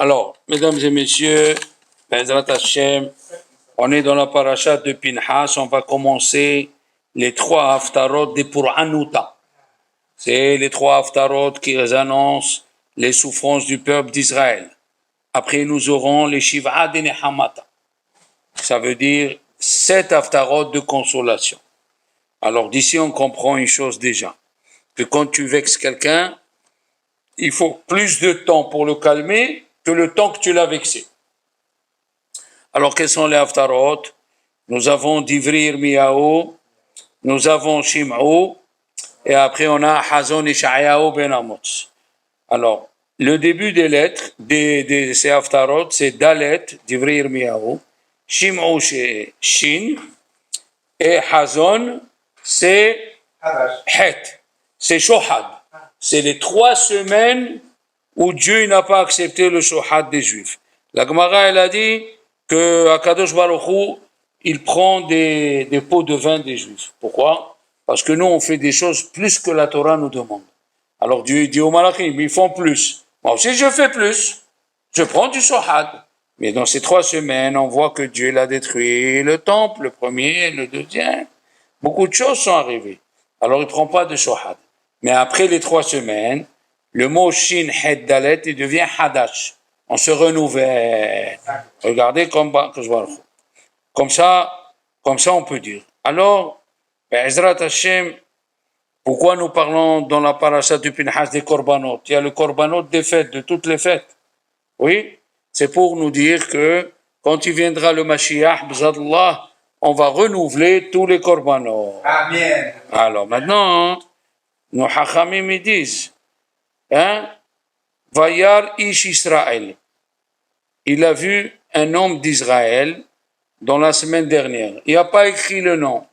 Alors, mesdames et messieurs, Bezrat Hashem, on est dans la paracha de Pinhas, on va commencer les trois haftarot des Puranuta. C'est les trois haftarot qui annoncent les souffrances du peuple d'Israël. Après, nous aurons les Shiv'a de Nehamata. Ça veut dire 7 haftarot de consolation. Alors d'ici, on comprend une chose déjà, que quand tu vexes quelqu'un, il faut plus de temps pour le calmer que le temps que tu l'as vexé. Alors, quels sont les haftarot? Nous avons Divri Yirmiyahu, nous avons Shim'u, et après on a Hazon Ishayahu ben Amos. Alors, le début des lettres de ces haftarot, c'est Dalet, Divri Yirmiyahu, Shim'u, c'est Shin, et Hazon, c'est Het, c'est Shohad. C'est les 3 semaines où Dieu n'a pas accepté le Shohad des Juifs. La Gemara, elle a dit que Akadosh Baruch Hu, il prend des pots de vin des Juifs. Pourquoi? Parce que nous, on fait des choses plus que la Torah nous demande. Alors Dieu dit aux Malachim, ils font plus. Moi aussi, je fais plus. Je prends du Shohad. Mais dans ces 3 semaines, on voit que Dieu l'a détruit, le temple, le premier, le deuxième. Beaucoup de choses sont arrivées. Alors, il ne prend pas de Shohad. Mais après les 3 semaines, le mot Shin, Het, Dalet, il devient Hadash. On se renouvelle. Regardez comme ça, on peut dire. Alors, Ezrat Hashem, pourquoi nous parlons dans la parasha du Pinhas des Korbanot? Il y a le Korbanot des fêtes, de toutes les fêtes. Oui, c'est pour nous dire que quand il viendra le Mashiach, B'zadallah, on va renouveler tous les Korbanot. Amen. Alors maintenant, nos Hachamim ils disent, Vayar Ish Israël. Il a vu un homme d'Israël dans la semaine dernière. Il n'a pas écrit le nom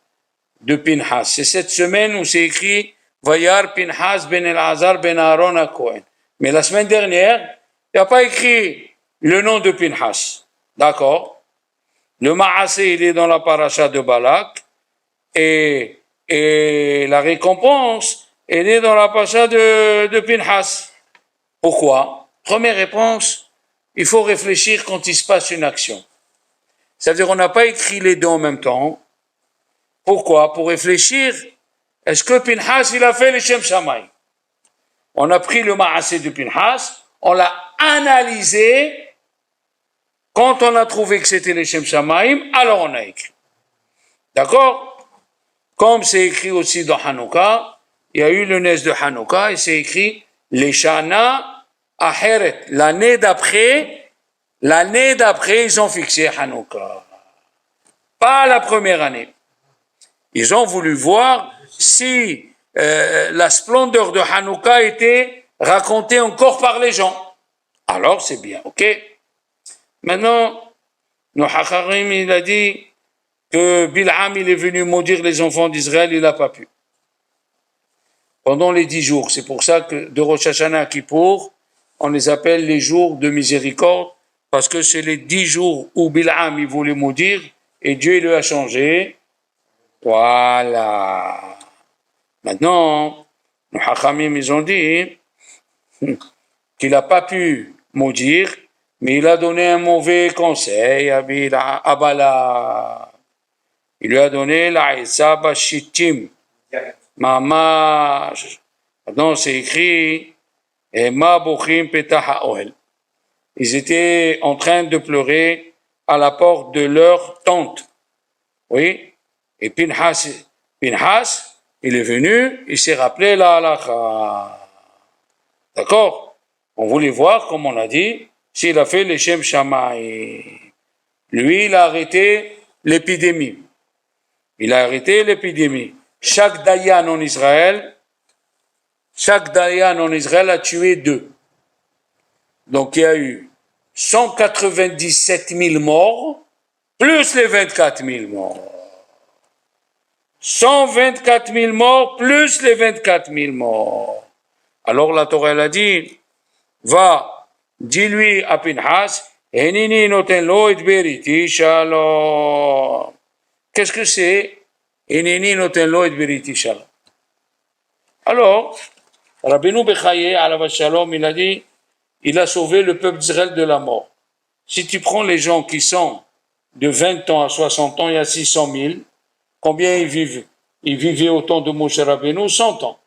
de Pinhas. C'est cette semaine où c'est écrit Vayar Pinhas ben Elazar ben Aaron à Cohen. Mais la semaine dernière, il n'a pas écrit le nom de Pinhas. D'accord? Le Ma'aseh, il est dans la paracha de Balak. Et la récompense, elle est dans la paracha de Pinhas. Pourquoi? Première réponse, il faut réfléchir quand il se passe une action. C'est-à-dire qu'on n'a pas écrit les deux en même temps. Pourquoi? Pour réfléchir, est-ce que Pinhas, il a fait les Shem Shamaï? On a pris le Ma'aseh de Pinhas, on l'a analysé. Quand on a trouvé que c'était les Shem Shamaïm, alors on a écrit. D'accord? Comme c'est écrit aussi dans Hanouka, il y a eu le Nes de Hanouka et c'est écrit les Shana Aheret. L'année d'après, ils ont fixé Hanouka. Pas la première année. Ils ont voulu voir si la splendeur de Hanouka était racontée encore par les gens. Alors c'est bien, ok? Maintenant, nos Hacharim, il a dit que Bil'am, il est venu maudire les enfants d'Israël, il n'a pas pu. Pendant les 10 jours, c'est pour ça que de Rosh Hashanah à Kippour, on les appelle les jours de miséricorde, parce que c'est les 10 jours où Bil'am, il voulait maudire, et Dieu, il lui a changé. Voilà. Maintenant, nos Hachamim, ils ont dit qu'il n'a pas pu maudire, mais il a donné un mauvais conseil à Bala. Il lui a donné la Isaba Shittim. Mamash. Maintenant, c'est écrit Ma Bochim Petah Oel. Ils étaient en train de pleurer à la porte de leur tente. Oui. Et Pinhas, il est venu, il s'est rappelé la halakha. D'accord? On voulait voir, comme on a dit, s'il a fait les Shem Shamaï. Lui, il a arrêté l'épidémie. Chaque Dayan en Israël a tué 2. Donc il y a eu 197 000 morts, plus les 24 000 morts. 124 000 morts, plus les 24 000 morts. Alors la Torah, elle a dit, va, dis-lui à Pinhas, Henini noten lo et beriti shalom. Qu'est-ce que c'est? Henini noten lo et beriti shalom. Alors, Rabbeinu Bechaye, alav shalom, il a dit, il a sauvé le peuple d'Israël de la mort. Si tu prends les gens qui sont de 20 ans à 60 ans, il y a 600 000, combien ils vivent? Ils vivaient au temps de Moshe Rabbeinu 100 ans.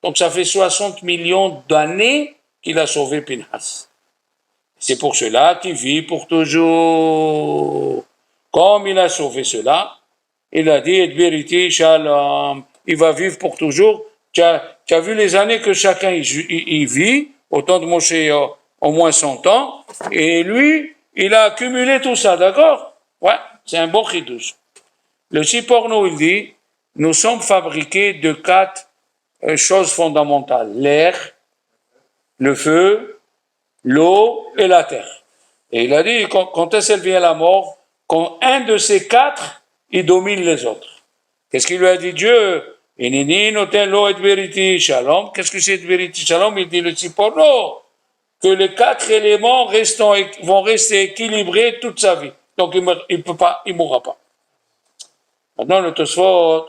Donc ça fait 60 millions d'années qu'il a sauvé Pinhas. C'est pour cela qu'il vit pour toujours. Comme il a sauvé cela, il a dit, et vérité, shalom, il va vivre pour toujours. Tu as vu les années que chacun il vit, au temps de Moshe, au moins 100 ans, et lui, il a accumulé tout ça, d'accord? Ouais, c'est un bon chidouche. Le Siporno, il dit, nous sommes fabriqués de 4 choses fondamentales. L'air, le feu, l'eau et la terre. Et il a dit, quand est-ce qu'elle vient la mort? Quand un de ces 4, il domine les autres. Qu'est-ce qu'il lui a dit Dieu? Inini noten lo et veriti shalom. Qu'est-ce que c'est veriti shalom? Il dit le Siporno, que les 4 éléments vont rester équilibrés toute sa vie. Donc il peut pas, il mourra pas. Maintenant le Tosfot,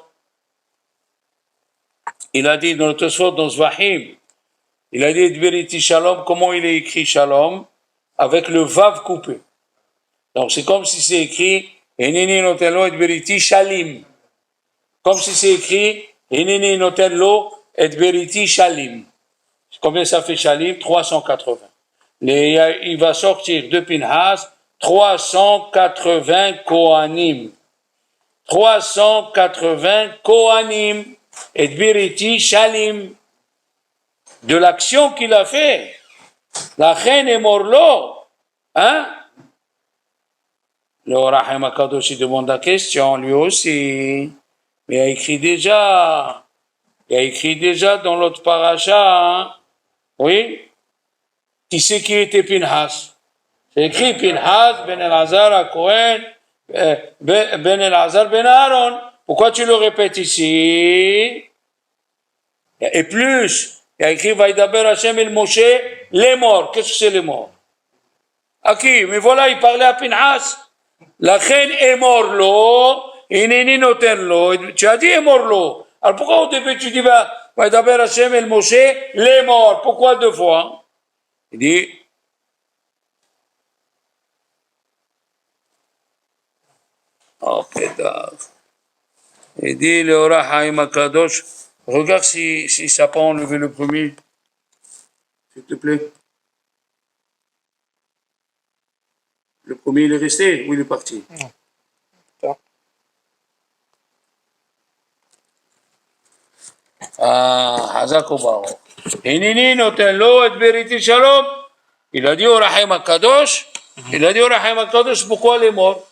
il a dit dans le Tosfot, dans Zvahim, il a dit veriti shalom, comment il est écrit shalom? Avec le vav coupé. Donc c'est comme si c'est écrit Enini noten lo et veriti shalim. Comme si c'est écrit Enini noten lo et veriti shalim. Combien ça fait shalim? 380. Il va sortir de Pinhas 380 Kohanim. 380 Kohanim et veriti shalim. De l'action qu'il a fait. La reine est morlo. Hein? Le Rahim Akadosh demande la question, lui aussi. Mais il a écrit déjà dans l'autre paracha, hein? Oui? Qui c'est qui était Pinhas? C'est écrit Pinhas, Ben Elazar, à Cohen, Ben Elazar, Ben Aaron. Pourquoi tu le répètes ici? Et plus, il a écrit Vaïdaber Hashem el Moshe, les morts. Qu'est-ce que c'est les morts? À qui? Mais voilà, il parlait à Pinhas. La reine est mort l'eau, Inini noten l'eau. Tu as dit est mort l'eau. Alors pourquoi au début tu dis Vaïdaber Hashem el Moshe, les morts? Pourquoi 2 fois? Il dit il dit le Rahim Akadosh, regarde si ça n'a pas enlevé le premier, s'il te plaît. Le premier, il est resté ou il est parti? Non. Hazakobaro. Inini noten lo et veriti shalom. Il a dit au Rahim Akadosh, pourquoi les morts?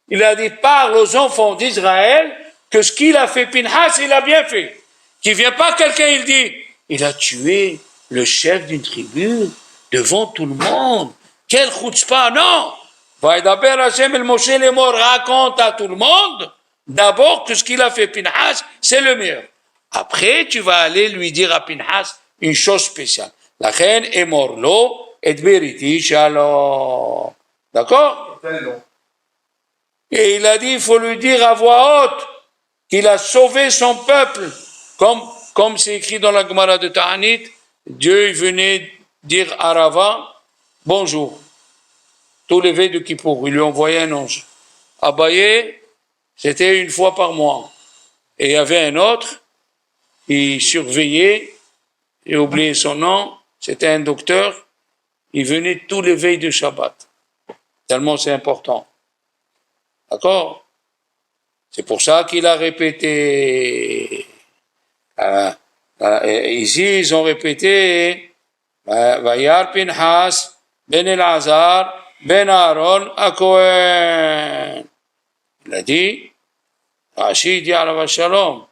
Il a dit, parle aux enfants d'Israël que ce qu'il a fait Pinhas, il a bien fait. Qu'il vient pas quelqu'un, il dit, il a tué le chef d'une tribu devant tout le monde. Quel chutzpah, non! Vaïdaber Hashem el Moshe, les morts, raconte à tout le monde, d'abord que ce qu'il a fait Pinhas, c'est le meilleur. Après, tu vas aller lui dire à Pinhas une chose spéciale. La reine est mort l'eau, et veriti shalom. D'accord? Et il a dit, il faut lui dire à voix haute qu'il a sauvé son peuple. Comme c'est écrit dans la Gemara de Ta'anit, Dieu il venait dire à Rava, bonjour. Tous les veilles de Kippour, il lui envoyait un ange. Abaye, c'était une fois par mois. Et il y avait un autre, il surveillait, j'ai oublié son nom, c'était un docteur, il venait tous les veilles de Shabbat. Tellement c'est important. D'accord? C'est pour ça qu'il a répété. Ici, ils ont répété Vayar Pinhas, Ben Elazar, Ben Aaron, à Cohen. Il a dit, Rachid dit à Shalom.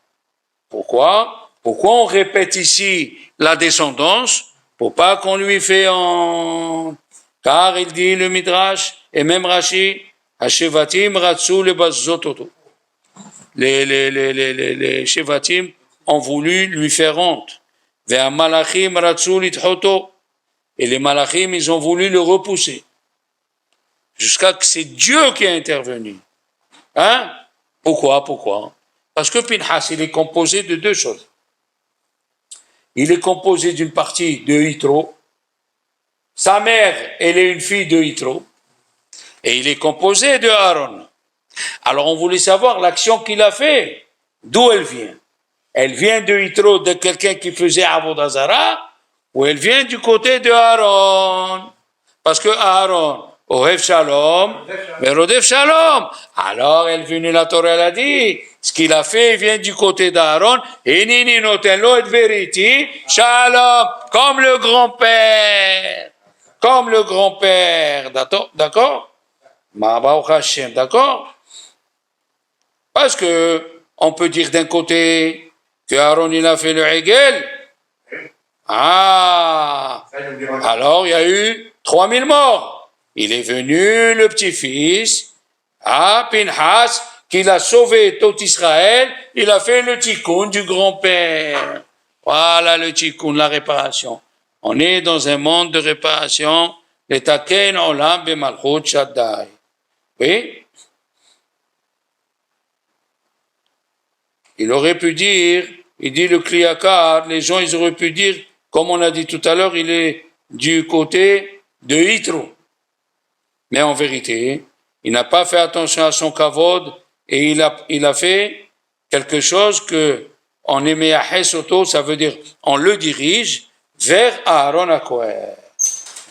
Pourquoi on répète ici la descendance? Pour pas qu'on lui fait en... Car il dit le Midrash, et même Rachid, Hashevatim Ratsu le Bazototo. Les Shevatim ont voulu lui faire honte. Vers Malachim Ratsu Lithoto. Et les Malachim, ils ont voulu le repousser. Jusqu'à que c'est Dieu qui a intervenu. Hein? Pourquoi? Parce que Pinhas, il est composé de 2 choses. Il est composé d'une partie de Yitro, Sa mère, elle est une fille de Yitro, et il est composé de Aaron. Alors on voulait savoir l'action qu'il a fait, d'où elle vient. Elle vient de Yitro, de quelqu'un qui faisait Avodah Zarah, ou elle vient du côté de Aaron. Parce que Aaron, Ohev Shalom, Merodef Shalom. Alors elle est venue, la Torah, elle a dit, ce qu'il a fait, il vient du côté d'Aaron, et Nini Notenlo et Veriti, Shalom, comme le grand-père. Comme le grand-père, d'accord? Ma'abaou Hashem, d'accord? Parce que on peut dire d'un côté que Aaron il a fait le Hegel. Ah, alors il y a eu 3000 morts. Il est venu le petit-fils, Pinhas, qui l'a sauvé tout Israël. Il a fait le tikkun du grand-père. Voilà le tikkun, la réparation. On est dans un monde de réparation. L'etaken olam b'malchut shaddai. Oui. Il aurait pu dire, il dit le Kliyakar, les gens ils auraient pu dire, comme on a dit tout à l'heure, il est du côté de Yitro. Mais en vérité, il n'a pas fait attention à son kavod et il a fait quelque chose que en Emeahes Oto, ça veut dire on le dirige vers Aaron HaKohen.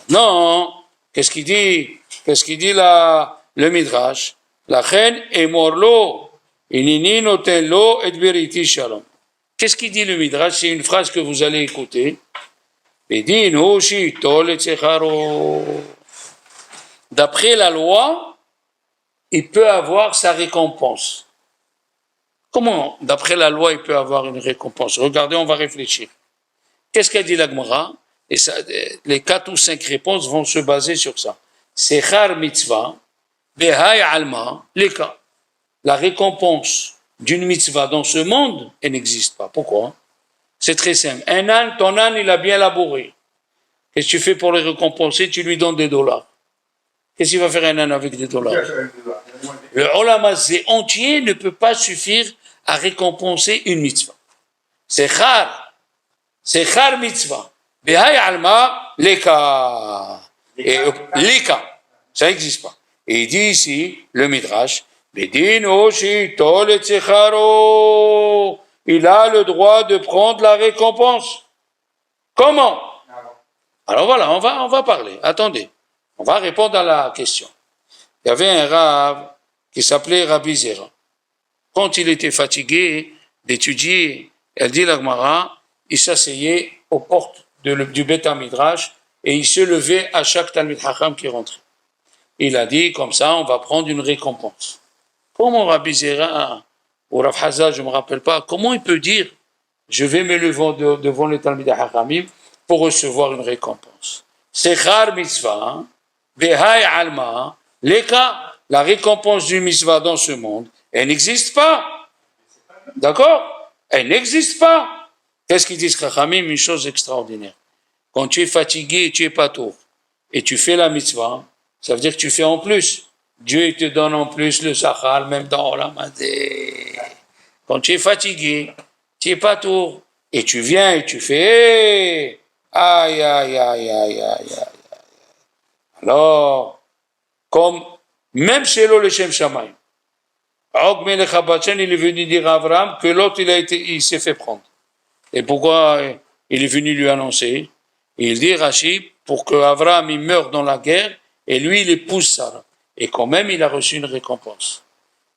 Non, qu'est-ce qu'il dit là, le Midrash? La reine est morlo. Inini noten lo et veriti shalom. Qu'est-ce qu'il dit le Midrash? C'est une phrase que vous allez écouter. D'après la loi, il peut avoir sa récompense. Comment, d'après la loi, il peut avoir une récompense? Regardez, on va réfléchir. Qu'est-ce qu'a dit la Gemara? Et ça, les 4 ou 5 réponses vont se baser sur ça. Sechar mitzvah, behai alma, leka. La récompense d'une mitzvah dans ce monde, elle n'existe pas. Pourquoi? C'est très simple. Un âne, ton âne, il a bien labouré. Qu'est-ce que tu fais pour le récompenser? Tu lui donnes des dollars. Qu'est-ce qu'il va faire un âne avec des dollars? Le olam hazé entier ne peut pas suffire à récompenser une mitzvah. C'est char mitzvah. Behai alma leka. Et leka, ça n'existe pas. Et il dit ici, le Midrash, il a le droit de prendre la récompense. Comment? Alors voilà, on va parler. Attendez, on va répondre à la question. Il y avait un rave qui s'appelait Rabbi Zera. Quand il était fatigué d'étudier, elle dit la Gemara, il s'asseyait aux portes du Beth HaMidrash et il se levait à chaque Talmid Chacham qui rentrait. Il a dit, comme ça, on va prendre une récompense. Comment Rabbi Zera ou Rav Hazal, je ne me rappelle pas, comment il peut dire, je vais me lever devant les Talmid Chachamim pour recevoir une récompense? Sechar mitzvah, behai alma, leka, la récompense du mitzvah dans ce monde, elle n'existe pas. D'accord? Elle n'existe pas. Qu'est-ce qu'ils disent Chachamim? Une chose extraordinaire. Quand tu es fatigué, tu es patour, et tu fais la mitzvah, ça veut dire que tu fais en plus. Dieu te donne en plus le sachar, même dans Olam Hazé. Quand tu es fatigué, tu es patour, et tu viens et tu fais, aïe, aïe, aïe, aïe, aïe, aïe. Alors, comme, même chez le Shem Shamayim, Og Melech HaBatchen, il est venu dire à Abraham que l'autre, il s'est fait prendre. Et pourquoi il est venu lui annoncer? Il dit, Rashi, pour que Abraham il meure dans la guerre, et lui, il épouse Sarah. Et quand même, il a reçu une récompense.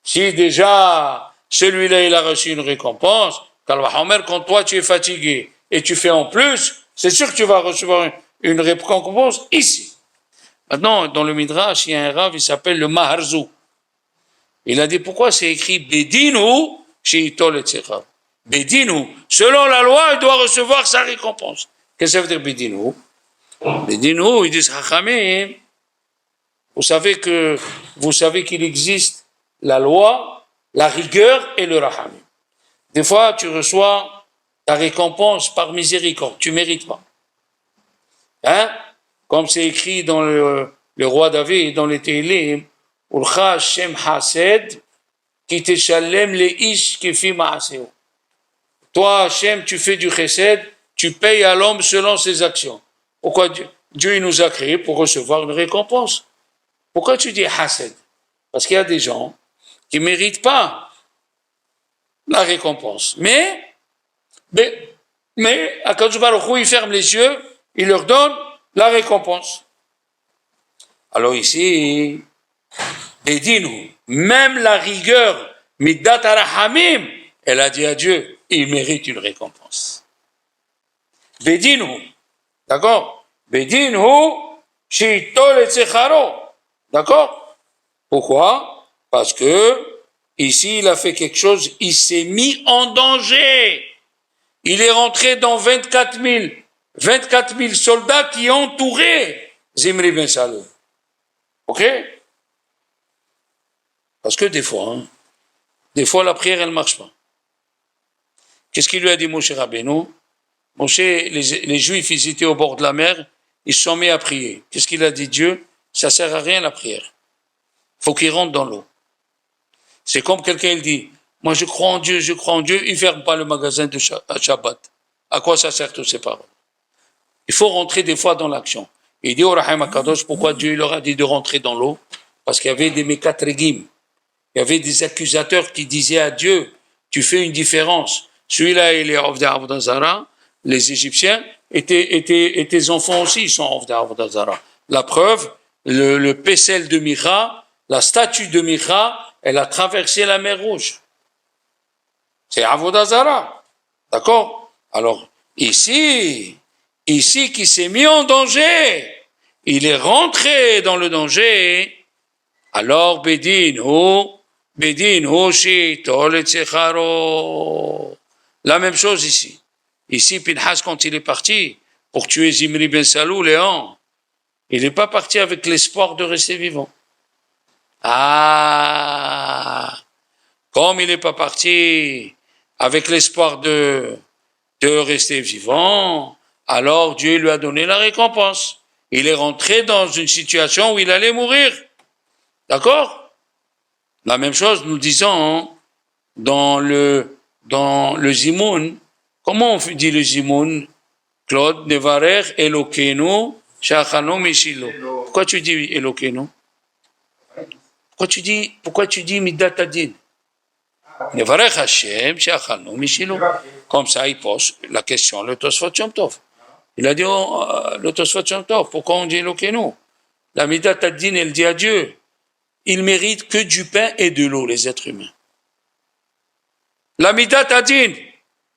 Si déjà, celui-là, il a reçu une récompense, quand toi, tu es fatigué, et tu fais en plus, c'est sûr que tu vas recevoir une récompense ici. Maintenant, dans le Midrash, il y a un rave, il s'appelle le Maharzou. Il a dit, pourquoi c'est écrit Bedinu chez Itol et Tsechav? Bedinu, selon la loi, il doit recevoir sa récompense. Qu'est-ce que ça veut dire Bedinu? Bedinu, ils disent Chachamim. Vous savez qu'il existe la loi, la rigueur et le rachamim. Des fois, tu reçois ta récompense par miséricorde, tu ne mérites pas. Hein? Comme c'est écrit dans le roi David, dans les Télim, Ulcha Shem Hased, qui teshalem le ish kefi ma'aseo. Toi, Hachem, tu fais du chesed, tu payes à l'homme selon ses actions. Pourquoi Dieu? Dieu il nous a créés pour recevoir une récompense. Pourquoi tu dis hased? Parce qu'il y a des gens qui ne méritent pas la récompense. Mais Akadosh Baruch Hu, il ferme les yeux, il leur donne la récompense. Alors ici, Bedinu, même la rigueur, Middat Arahamim, elle a dit à Dieu, il mérite une récompense. Bedinu, d'accord? Bedinu, Shito le Tzecharo, d'accord? Pourquoi? Parce que ici, il a fait quelque chose, il s'est mis en danger. Il est rentré dans 24 000 soldats qui entouraient Zimri ben Salu. Ok? Parce que des fois, la prière, elle ne marche pas. Qu'est-ce qu'il lui a dit Moshe Rabbeinu? Moshe, les Juifs, ils étaient au bord de la mer, ils se sont mis à prier. Qu'est-ce qu'il a dit Dieu? Ça ne sert à rien la prière. Il faut qu'ils rentrent dans l'eau. C'est comme quelqu'un, il dit, moi je crois en Dieu, il ne ferme pas le magasin de Shabbat. À quoi ça sert toutes ces paroles? Il faut rentrer des fois dans l'action. Il dit au Rahim HaKadosh, pourquoi Dieu leur a dit de rentrer dans l'eau? Parce qu'il y avait des Mekatregim. Il y avait des accusateurs qui disaient à Dieu, tu fais une différence. Celui-là, il est Ovdei Avodah Zara. Les Égyptiens et tes enfants aussi, ils sont Ovdei Avodah Zara. La preuve, le Pessel de Mira, la statue de Mira, elle a traversé la mer Rouge. C'est Avodah Zara. D'accord? Alors, ici, qui s'est mis en danger, il est rentré dans le danger, alors la même chose ici. Ici, Pinhas, quand il est parti pour tuer Zimri ben Salou, Léon, il n'est pas parti avec l'espoir de rester vivant. Comme il n'est pas parti avec l'espoir de rester vivant, alors Dieu lui a donné la récompense. Il est rentré dans une situation où il allait mourir. D'accord? La même chose, nous disons, dans le Zimoun, comment on dit le Zimoun? Claude, Nevarer, Elokeinu, Shachano, Meshilo. Pourquoi tu dis Elokeinu? Pourquoi tu dis Midat Adin? Nevarer Hashem, Shachano, Meshilo. Comme ça, il pose la question, le Tosfot Yom Tov. Il a dit, le Tosfot Yom Tov, pourquoi on dit Elokeinu? La Midat Adin, elle dit à Dieu, ils méritent que du pain et de l'eau, les êtres humains. La Midat Adin,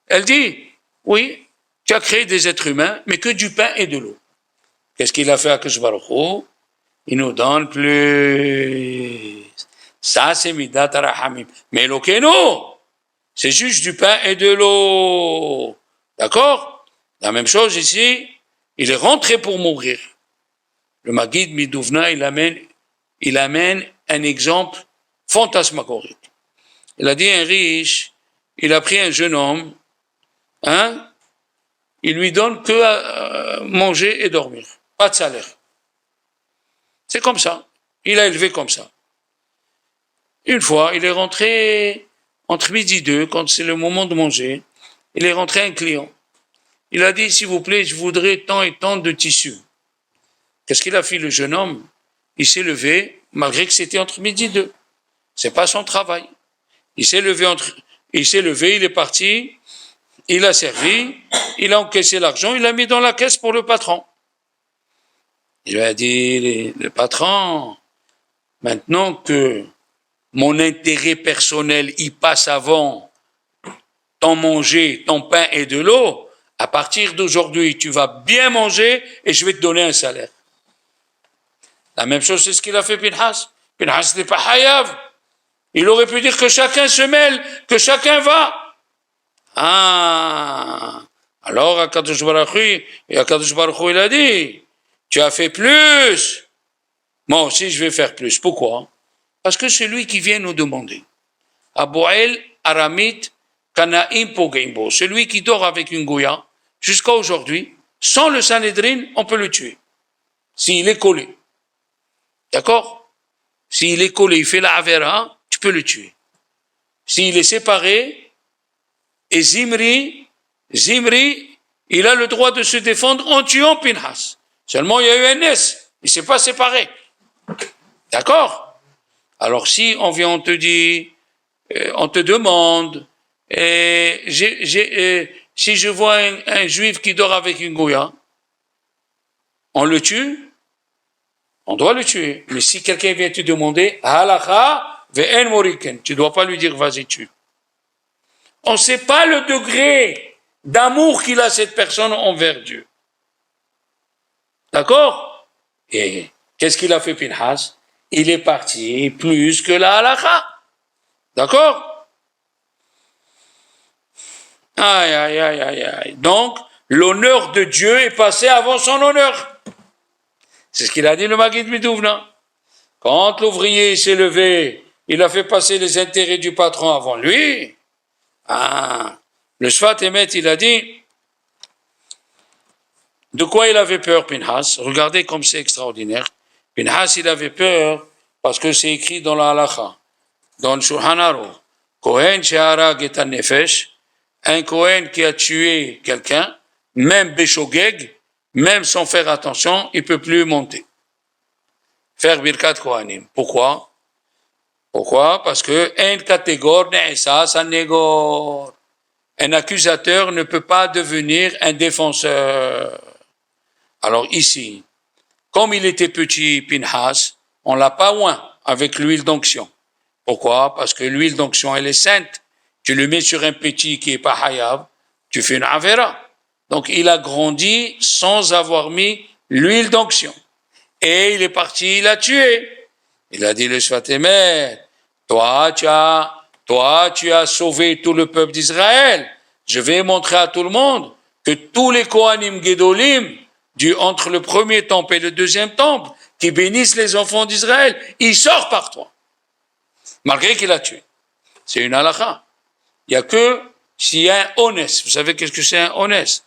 elle dit, oui, tu as créé des êtres humains, mais que du pain et de l'eau. Qu'est-ce qu'il a fait à Akadosh Baruch Hu? Il nous donne plus. Ça, c'est Midat Arahamim. Mais Elokeinu, c'est juste du pain et de l'eau. D'accord? La même chose ici, il est rentré pour mourir. Le Maguid Midouvna, il amène un exemple fantasmagorique. Il a dit un riche, il a pris un jeune homme, il lui donne que à manger et dormir, pas de salaire. C'est comme ça, il a élevé comme ça. Une fois, il est rentré entre midi et 2, quand c'est le moment de manger, il est rentré un client. Il a dit, s'il vous plaît, je voudrais tant et tant de tissus. Qu'est-ce qu'il a fait le jeune homme? Il s'est levé, malgré que c'était entre midi et 2. C'est pas son travail. Il s'est levé, il est parti, il a servi, il a encaissé l'argent, il l'a mis dans la caisse pour le patron. Il lui a dit, le patron, maintenant que mon intérêt personnel y passe avant ton manger, ton pain et de l'eau, à partir d'aujourd'hui, tu vas bien manger et je vais te donner un salaire. La même chose, c'est ce qu'il a fait Pinhas. Pinhas n'est pas hayav. Il aurait pu dire que chacun se mêle, que chacun va. Alors Akadosh Baruch Hu, il a dit, tu as fait plus, moi aussi je vais faire plus. Pourquoi? Parce que c'est lui qui vient nous demander. Aboel, Aramit, Kanaim, Pogeimbo, celui qui dort avec une goya, jusqu'à aujourd'hui, sans le Sanhedrin, on peut le tuer. S'il est collé. D'accord? S'il est collé, il fait la avera, tu peux le tuer. S'il est séparé, et Zimri, il a le droit de se défendre en tuant Pinhas. Seulement, il y a eu un nes. Il ne s'est pas séparé. D'accord? Alors, si on vient, on te dit, on te demande, si je vois un juif qui dort avec une goya, on le tue? On doit le tuer. Mais si quelqu'un vient te demander, halakha ve'en moriken, tu ne dois pas lui dire, vas-y, tue. On ne sait pas le degré d'amour qu'il a cette personne envers Dieu. D'accord? Et qu'est-ce qu'il a fait Pinhas? Il est parti plus que la halakha. D'accord? Aïe, aïe, aïe, aïe, aïe. Donc, l'honneur de Dieu est passé avant son honneur. C'est ce qu'il a dit le Maguid Midouvna. Quand l'ouvrier s'est levé, il a fait passer les intérêts du patron avant lui. Ah, le Sfat Emet, il a dit, de quoi il avait peur, Pinhas? Regardez comme c'est extraordinaire. Pinhas, il avait peur parce que c'est écrit dans la halakha, dans le Shulchan Aruch. Kohen sheharag et nefesh, un Kohen qui a tué quelqu'un, même Beshogeg, même sans faire attention, il ne peut plus monter. Faire Birkat Kohanim. Pourquoi? Pourquoi? Parce que un catégore ne'esa sanégor. Un accusateur ne peut pas devenir un défenseur. Alors ici, comme il était petit, Pinhas, on l'a pas oint avec l'huile d'onction. Pourquoi? Parce que l'huile d'onction, elle est sainte. Tu le mets sur un petit qui est pas hayab, tu fais une avera. Donc il a grandi sans avoir mis l'huile d'onction. Et il est parti, il a tué. Il a dit le Sfat Emet, toi tu as sauvé tout le peuple d'Israël. Je vais montrer à tout le monde que tous les Kohanim Gedolim, entre le premier temple et le deuxième temple, qui bénissent les enfants d'Israël, ils sortent par toi. Malgré qu'il a tué. C'est une halakha. Il n'y a que s'il y a un honest. Vous savez qu'est-ce que c'est un honest?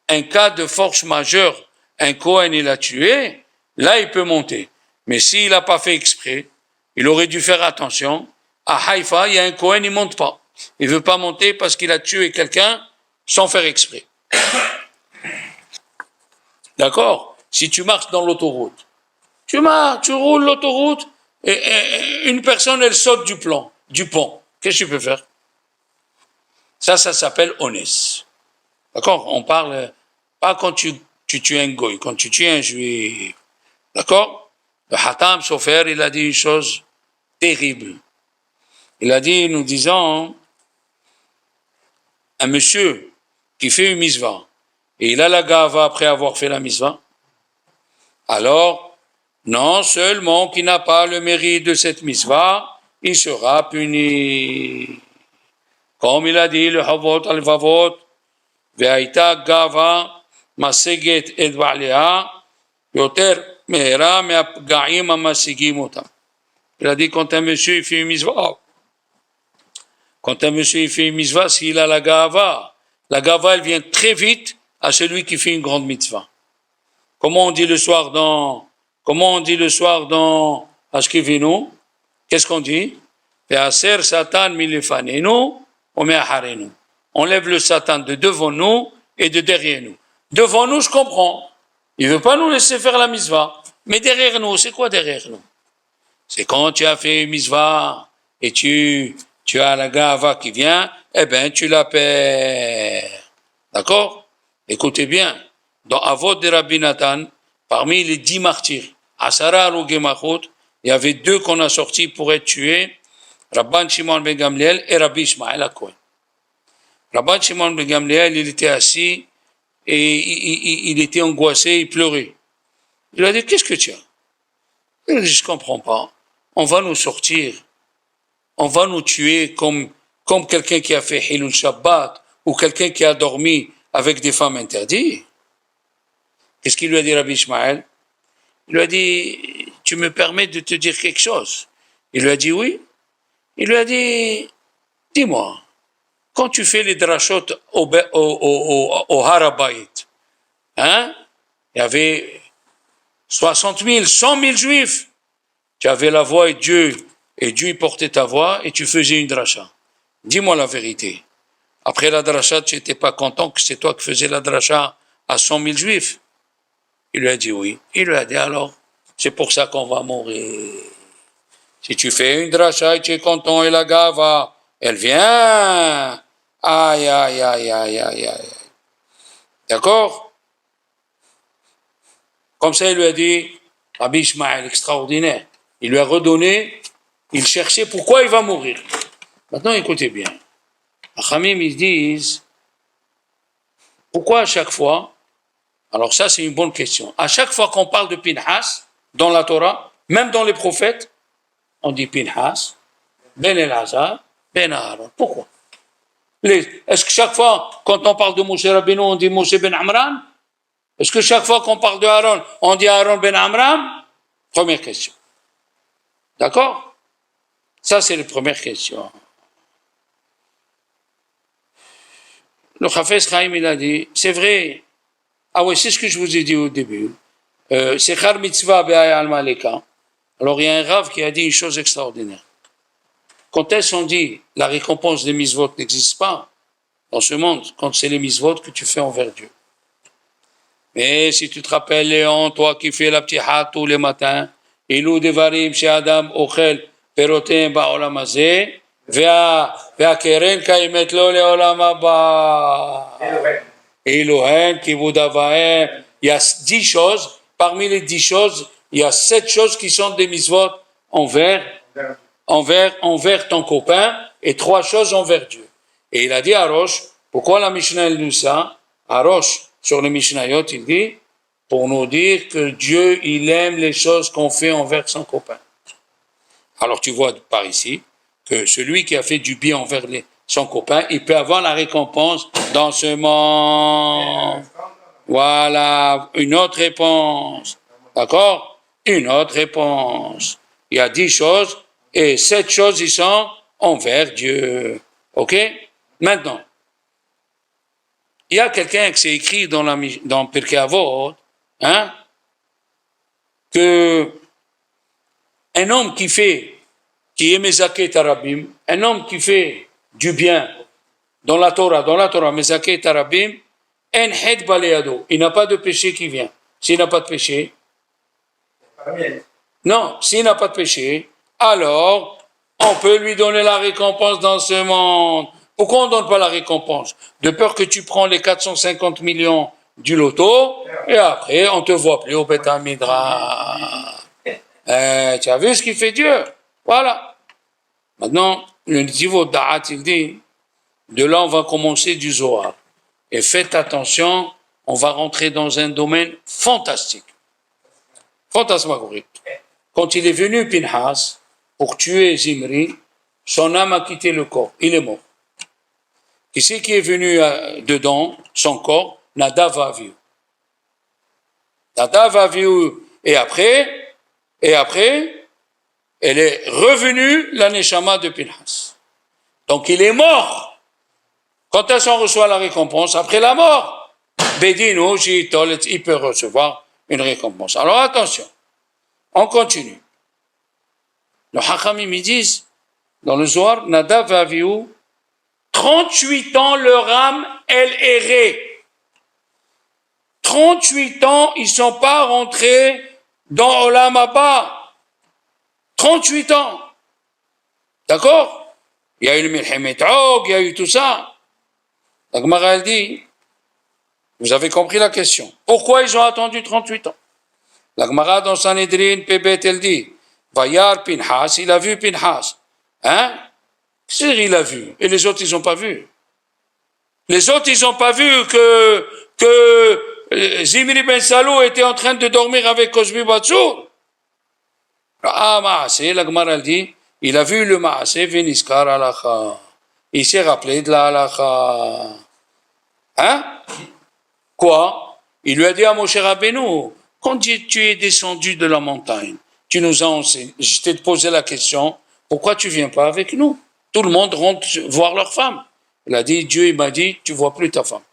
Un cas de force majeure, un Kohen il a tué, là il peut monter. Mais s'il n'a pas fait exprès, il aurait dû faire attention. À Haïfa, il y a un Kohen, il ne monte pas. Il ne veut pas monter parce qu'il a tué quelqu'un sans faire exprès. D'accord? Si tu marches dans l'autoroute, tu roules l'autoroute, et une personne, elle saute du pont. Qu'est-ce que tu peux faire? Ça s'appelle honnête. D'accord? On parle pas quand tu tues un goy, quand tu tues un juif. D'accord? Le Hatam Sofer, il a dit une chose terrible. Il a dit, nous disons, un monsieur qui fait une misva, et il a la gava après avoir fait la misva, alors, non seulement qu'il n'a pas le mérite de cette misva, il sera puni. Comme il a dit, le Havot al-Vavot, Ve'aita gava maseget et ba'leha, yoter mehera me'apga'im amasigim otam. Il a dit, quand un monsieur il fait une misva, s'il a la gava elle vient très vite à celui qui fait une grande mitzvah. Comment on dit le soir dans Ashkevinu? Qu'est-ce qu'on dit? Ve'aser satan milefanenu ou me'acharenu. On lève le Satan de devant nous et de derrière nous. Devant nous, je comprends. Il ne veut pas nous laisser faire la mitzvah. Mais derrière nous, c'est quoi derrière nous? C'est quand tu as fait une mitzvah et tu as la gava qui vient, tu la perds. D'accord? Écoutez bien. Dans Avot de Rabbi Nathan, parmi les 10 martyrs, Asara Arugemachot, il y avait 2 qu'on a sortis pour être tués, Rabban Shimon ben Gamliel et Rabbi Ishmael HaKohen. Rabban Shimon ben Gamliel, il était assis et il était angoissé, il pleurait. Il a dit, qu'est-ce que tu as? Il a dit, je ne comprends pas. On va nous sortir, on va nous tuer comme quelqu'un qui a fait Hilul Shabbat ou quelqu'un qui a dormi avec des femmes interdites. Qu'est-ce qu'il lui a dit Rabbi Ishmael? Il lui a dit, tu me permets de te dire quelque chose? Il lui a dit oui. Il lui a dit, dis-moi, quand tu fais les drashot au Harabayit, il y avait 60 000, 100 000 juifs. Tu avais la voix et Dieu portait ta voix et tu faisais une dracha. Dis-moi la vérité. Après la dracha, tu n'étais pas content que c'est toi qui faisais la dracha à 100 000 juifs? Il lui a dit oui. Il lui a dit alors, c'est pour ça qu'on va mourir. Si tu fais une dracha et tu es content et la gava, elle vient. Aïe, aïe, aïe, aïe, aïe, aïe. D'accord? Comme ça, il lui a dit, Rabbi Ishmael, extraordinaire. Il lui a redonné, il cherchait pourquoi il va mourir. Maintenant, écoutez bien. Les Khamim, ils disent, pourquoi à chaque fois, alors ça c'est une bonne question, à chaque fois qu'on parle de Pinhas, dans la Torah, même dans les prophètes, on dit Pinhas, Ben Elazar, Ben Aaron. Pourquoi? Est-ce que chaque fois, quand on parle de Moshe Rabbeinu, on dit Moshe Ben Amram? Est-ce que chaque fois qu'on parle de Aaron, on dit Aaron Ben Amram? Première question. D'accord? Ça, c'est la première question. Le Chafetz Chaim, il a dit, c'est vrai. Ah oui, c'est ce que je vous ai dit au début. C'est Char Mitzvah Be'aya al-Maleka. Alors, il y a un Rav qui a dit une chose extraordinaire. Quand est-ce qu'on dit la récompense des mitzvot n'existe pas dans ce monde, quand c'est les mitzvot que tu fais envers Dieu. Mais si tu te rappelles, Léon, toi qui fais la petite hâte tous les matins, Ilou devarim chez Adam ochel perotem ba'olam hazeh, והקרן קיימת לו לעולם הבא. Elohim, Kivud Avaim. Il y a 10 choses, parmi les 10 choses, il y a 7 choses qui sont des mitzvot envers ton copain et 3 choses envers Dieu. Et il a dit à Rosh, pourquoi la Mishnah elle dit ça? À Rosh, sur le Mishnayot, il dit, pour nous dire que Dieu, il aime les choses qu'on fait envers son copain. Alors tu vois par ici, que celui qui a fait du bien envers son copain, il peut avoir la récompense dans ce monde. Voilà, une autre réponse. D'accord? Une autre réponse. Il y a 10 choses, et 7 choses, ils sont envers Dieu. Ok? Maintenant, il y a quelqu'un qui s'est écrit dans Pirkei Avot, que un homme qui est Mezaké Tarabim, un homme qui fait du bien dans la Torah, Mezaké Tarabim, En Het Baleado, il n'a pas de péché qui vient. S'il n'a pas de péché, non, s'il n'a pas de péché, alors on peut lui donner la récompense dans ce monde. Pourquoi on ne donne pas la récompense? De peur que tu prends les 450 millions du loto, et après on ne te voit plus au Beth Midrash. Tu as vu ce qu'il fait Dieu? Voilà. Maintenant, le niveau d'Ahat, il dit, de là on va commencer du Zohar. Et faites attention, on va rentrer dans un domaine fantastique. Fantasmagorique. Quand il est venu, Pinhas, pour tuer Zimri, son âme a quitté le corps. Il est mort. Qui c'est qui est venu dedans, son corps? Nadav Avihu. Nadav Avihu. Et après, elle est revenue, la Neshama de Pinhas. Donc il est mort. Quand est-ce qu'on reçoit la récompense? Après la mort. Bedino, il peut recevoir une récompense. Alors attention, on continue. Le Hachamim, ils disent, dans le Zohar, Nadav et Avihu, 38 ans leur âme, elle errait. 38 ans, ils ne sont pas rentrés dans Olam Haba. 38 ans. D'accord? Il y a eu le Milchemet Og, il y a eu tout ça. La Gemara, elle dit, vous avez compris la question. Pourquoi ils ont attendu 38 ans? La Gemara dans Sanhedrin, Pébet, elle dit, Vayar Pinhas, il a vu Pinhas. C'est-à-dire, il a vu. Et les autres, ils n'ont pas vu. Les autres, ils n'ont pas vu que Zimri ben Salou était en train de dormir avec Cosbi Batsour. Maaseh, la Gemara, elle dit, il a vu le Maaseh, Veniskar Alacha. Il s'est rappelé de la Alacha. Quoi? Il lui a dit à Moshe Rabbeinu, quand tu es descendu de la montagne, tu nous as enseigné, je t'ai posé la question, pourquoi tu viens pas avec nous? Tout le monde rentre voir leur femme. Il a dit, Dieu, il m'a dit, tu vois plus ta femme.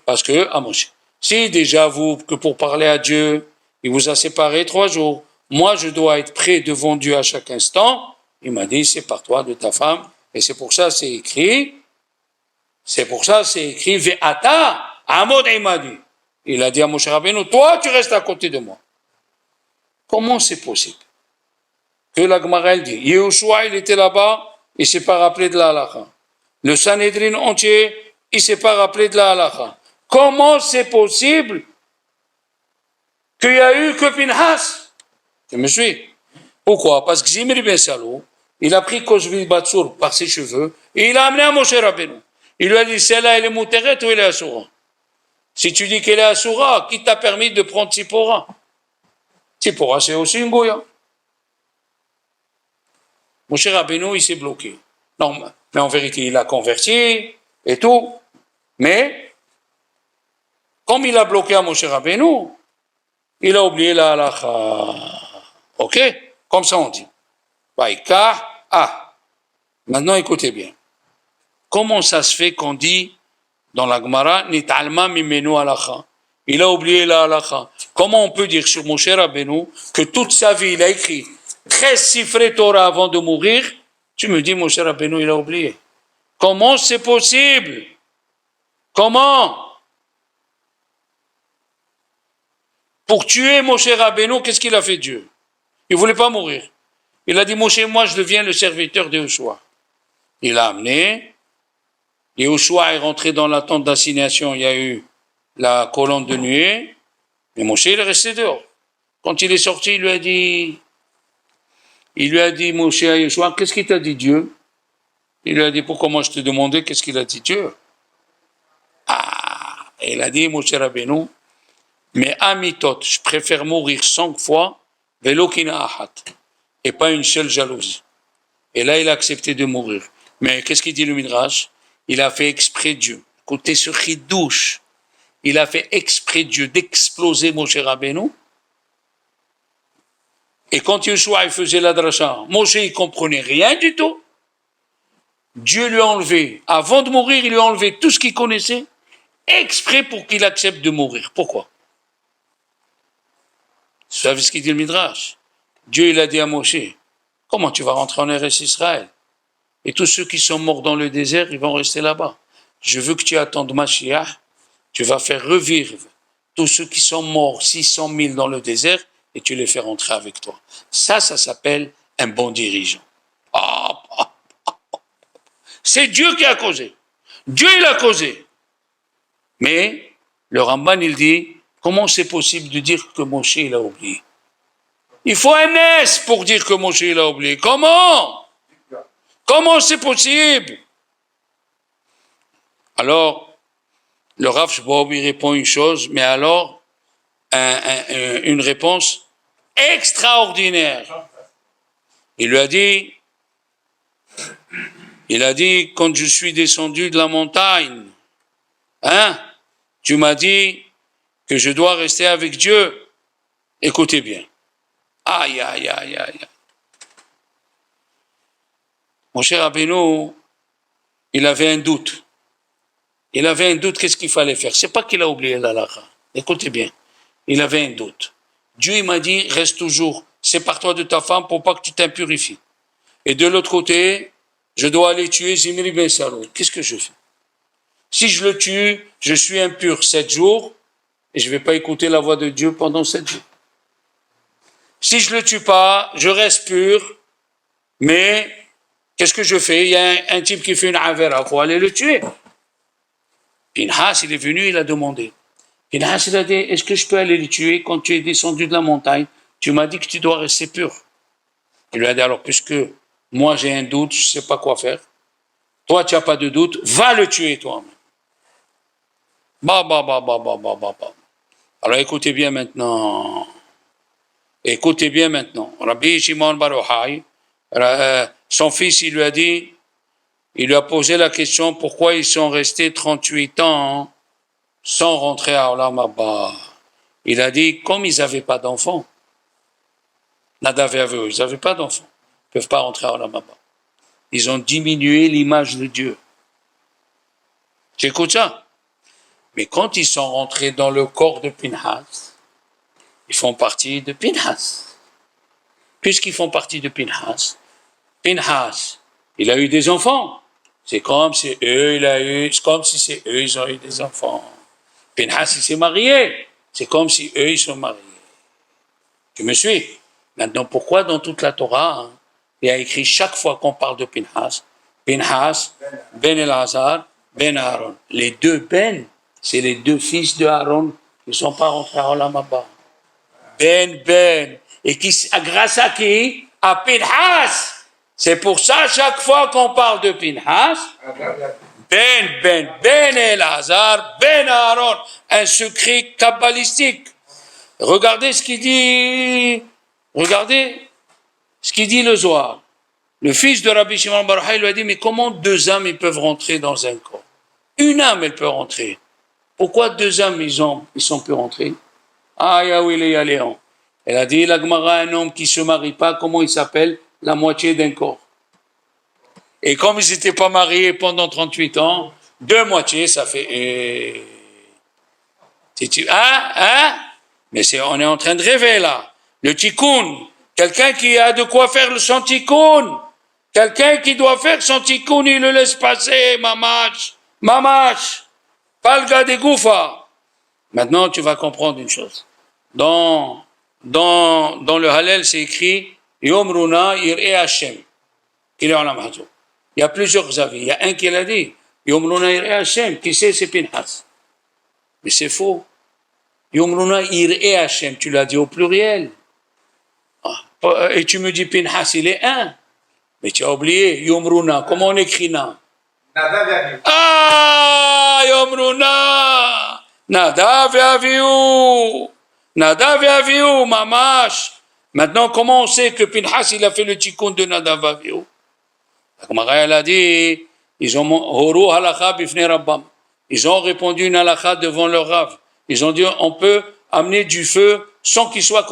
Parce que, à Moshe, si déjà vous, que pour parler à Dieu, il vous a séparé 3 jours, moi je dois être prêt devant Dieu à chaque instant, il m'a dit, sépare-toi de ta femme, et c'est pour ça c'est écrit, Ve'ata, Amod Imadi. Il a dit à Moshe Rabbeinu, toi, tu restes à côté de moi. Comment c'est possible? Que la Gemara elle dit, Yehoshua, il était là-bas, il ne s'est pas rappelé de la halakha. Le Sanhedrin entier, il ne s'est pas rappelé de la halakha. Comment c'est possible qu'il n'y a eu que Pinhas? Tu me suis? Pourquoi? Parce que Zimri Ben Salou, il a pris Koshvi Batsour par ses cheveux et il l'a amené à Moshe Rabbeinu. Il lui a dit, celle-là, elle est Mouteret ou elle est Asura? Si tu dis qu'elle est Asura, qui t'a permis de prendre Tzipora? Tzipora, c'est aussi une Goya. Moshe Rabbeinu, il s'est bloqué. Non, mais en vérité, il a converti et tout. Mais, comme il a bloqué à Moshe Rabbeinu, il a oublié la halakha. Ok? Comme ça on dit. Maintenant écoutez bien. Comment ça se fait qu'on dit dans la Gemara, Nitalma mimenu halakha? Il a oublié la halakha. Comment on peut dire sur Moshe Rabbeinu que toute sa vie il a écrit 13 chiffrés Torah avant de mourir? Tu me dis Moshe Rabbeinu il a oublié. Comment c'est possible? Comment? Pour tuer Moshe Rabbeinu, qu'est-ce qu'il a fait Dieu? Il ne voulait pas mourir. Il a dit, Moshe, moi je deviens le serviteur de Yehoshua. Il l'a amené. Yehoshua est rentré dans la tente d'assignation. Il y a eu la colonne de nuée. Mais Moshe, il est resté dehors. Quand il est sorti, il lui a dit, Moshe à Yehoshua, qu'est-ce qu'il t'a dit Dieu? Il lui a dit, pourquoi moi je te demandais, qu'est-ce qu'il a dit Dieu? Et il a dit, Moshe Rabbeinu, mais amitot, je préfère mourir 100 fois, velokina ahat, et pas une seule jalousie. Et là, il a accepté de mourir. Mais qu'est-ce qu'il dit le Midrash? Il a fait exprès Dieu. Écoutez ce chidouche. Il a fait exprès Dieu d'exploser Moshe Rabbeinu. Et quand Yehoshua il faisait la dracha, Moshe il comprenait rien du tout. Dieu lui a enlevé, avant de mourir, il lui a enlevé tout ce qu'il connaissait, exprès pour qu'il accepte de mourir. Pourquoi? Vous savez ce qu'il dit le Midrash? Dieu, il a dit à Moshe, comment tu vas rentrer en Eretz Israël? Et tous ceux qui sont morts dans le désert, ils vont rester là-bas. Je veux que tu attendes Mashiach, tu vas faire revivre tous ceux qui sont morts, 600 000 dans le désert, et tu les fais rentrer avec toi. Ça s'appelle un bon dirigeant. C'est Dieu qui a causé. Dieu, il a causé. Mais le Ramban, il dit, comment c'est possible de dire que Moshe, il a oublié? Il faut un S pour dire que Moshe, il a oublié. Comment? Comment c'est possible? Alors, le Rav Shbob, il répond une chose, mais alors, une réponse extraordinaire. Il lui a dit, quand je suis descendu de la montagne, tu m'as dit que je dois rester avec Dieu. Écoutez bien. Aïe. Mon cher Rabbeinu, il avait un doute. Qu'est-ce qu'il fallait faire? C'est pas qu'il a oublié la halakha. Écoutez bien. Il avait un doute. Dieu, il m'a dit, reste toujours, sépare-toi de ta femme pour pas que tu t'impurifies. Et de l'autre côté, je dois aller tuer Zimri Ben Salou. Qu'est-ce que je fais? Si je le tue, je suis impur 7 jours et je ne vais pas écouter la voix de Dieu pendant 7 jours. Si je ne le tue pas, je reste pur, mais qu'est-ce que je fais? Il y a un type qui fait une avera, il faut aller le tuer. Pinhas, il est venu, il a demandé. Pinhas, il a dit, est-ce que je peux aller le tuer quand tu es descendu de la montagne? Tu m'as dit que tu dois rester pur. Il lui a dit, alors, puisque moi j'ai un doute, je ne sais pas quoi faire. Toi, tu n'as pas de doute, va le tuer toi-même. Alors écoutez bien maintenant. Rabbi Shimon Bar Yochai, son fils, il lui a posé la question pourquoi ils sont restés 38 ans sans rentrer à Olam Haba. Il a dit, comme ils n'avaient pas d'enfants, Nadav et Avihu, ils n'avaient pas d'enfants, ils ne peuvent pas rentrer à Olam Haba. Ils ont diminué l'image de Dieu. Tu écoutes ça? Mais quand ils sont rentrés dans le corps de Pinhas, ils font partie de Pinhas. Puisqu'ils font partie de Pinhas, il a eu des enfants. C'est comme si c'est eux, ils ont eu des enfants. Pinhas, il s'est marié. C'est comme si eux, ils sont mariés. Tu me suis? Maintenant, pourquoi dans toute la Torah, il y a écrit chaque fois qu'on parle de Pinhas, Pinhas, Ben Elazar, Ben Aaron. Les deux Ben, c'est les deux fils de Aaron qui ne sont pas rentrés à Olam Haba. Ben. Et qui, grâce à qui? À Pinhas. C'est pour ça, chaque fois qu'on parle de Pinhas, Ben Elazar, Ben Aaron, un secret kabbalistique. Regardez ce qu'il dit le Zohar. Le fils de Rabbi Shimon bar Yochai lui a dit, mais comment deux âmes ils peuvent rentrer dans un corps? Une âme, elle peut rentrer. Pourquoi deux âmes, ils sont pu rentrer? Ah, Yahweh et Léon. Elle a dit, la Gemara, un homme qui se marie pas, comment il s'appelle? La moitié d'un corps. Et comme ils n'étaient pas mariés pendant 38 ans, deux moitiés, ça fait... Mais on est en train de rêver là. Le tikkun, quelqu'un qui a de quoi faire son tikkun, quelqu'un qui doit faire son tikkun, il le laisse passer, mamash, pas le gars des gouffas. Maintenant, tu vas comprendre une chose. Dans le Hallel, c'est écrit Yom Runa Ir'e Hashem. Il y a plusieurs avis. Il y a un qui l'a dit Yom Runa Ir'e Hashem. Qui c'est Pinhas. Mais c'est faux. Yom Runa Ir'e Hashem. Tu l'as dit au pluriel. Et tu me dis Pinhas, il est un. Mais tu as oublié Yom Runa. Comment on écrit na? Yom Runa. Nadav et Avihu, mamash. Maintenant, comment on sait que Pinhas, il a fait le tikkun de Nadav et Avihu? La Gemara, elle a dit, ils ont répondu une halakha devant leur Rav. Ils ont dit, on peut amener du feu sans qu'il soit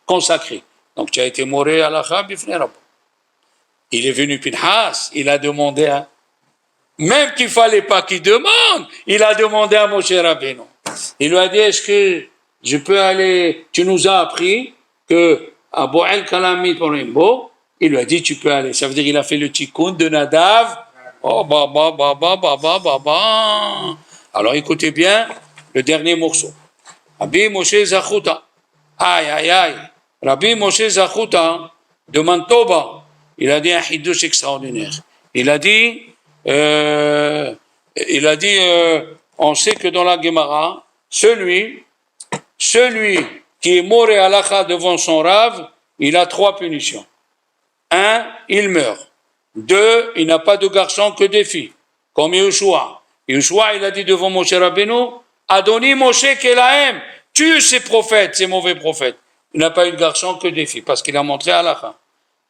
consacré. Donc, tu as été moré halakha bifnei Rabbam. Il est venu Pinhas, il a demandé même qu'il fallait pas qu'il demande, il a demandé à Moshe Rabbeinu. Il lui a dit, est-ce que je peux aller, tu nous as appris que à Bo'el Kalamit Orimbo, il lui a dit, tu peux aller. Ça veut dire qu'il a fait le tikkun de Nadav. Alors écoutez bien le dernier morceau. Rabbi Moshe Zachuta. Rabbi Moshe Zachuta de Mantoba. Il a dit un hiddush extraordinaire. Il a dit, on sait que dans la Gemara, celui qui est mort et halakha devant son Rav, il a 3 punitions. 1, il meurt. 2, il n'a pas de garçon que des filles. Comme Yehoshua. Yehoshua, il a dit devant Moshe Rabbeinu, Adoni Moshe Kelahem, tue ces prophètes, ces mauvais prophètes. Il n'a pas eu de garçon que des filles, parce qu'il a montré halakha.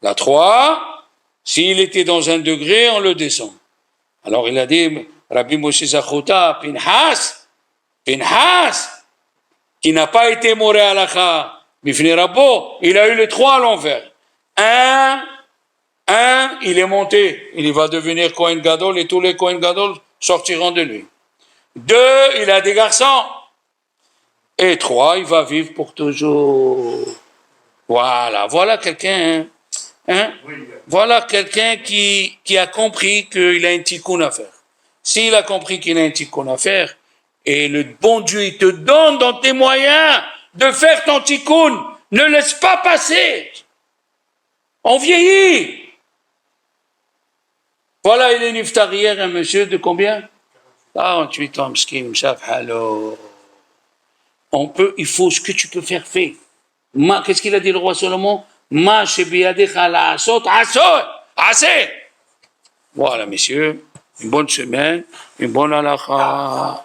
La 3, s'il était dans un degré, on le descend. Alors il a dit, Rabbi Moshe Zachuta, Pinhas, qui n'a pas été moré à halakha, bifnei Rabbo, il a eu les 3 à l'envers. 1, il est monté, il va devenir Kohen Gadol et tous les Kohen Gadol sortiront de lui. 2, il a des garçons. Et 3, il va vivre pour toujours. Voilà quelqu'un, Voilà quelqu'un qui a compris qu'il a un tikkun à faire. S'il a compris qu'il a un tikkun à faire, et le bon Dieu, il te donne dans tes moyens de faire ton tikkun, ne laisse pas passer. On vieillit. Voilà, il est niftar hier, un monsieur de combien? 48 ans, m'skin, halo. Il faut ce que tu peux faire, fais. Qu'est-ce qu'il a dit le roi Salomon? Ma shebiyadecha la'asot, assez. Voilà, messieurs, une bonne semaine, une bonne halakha.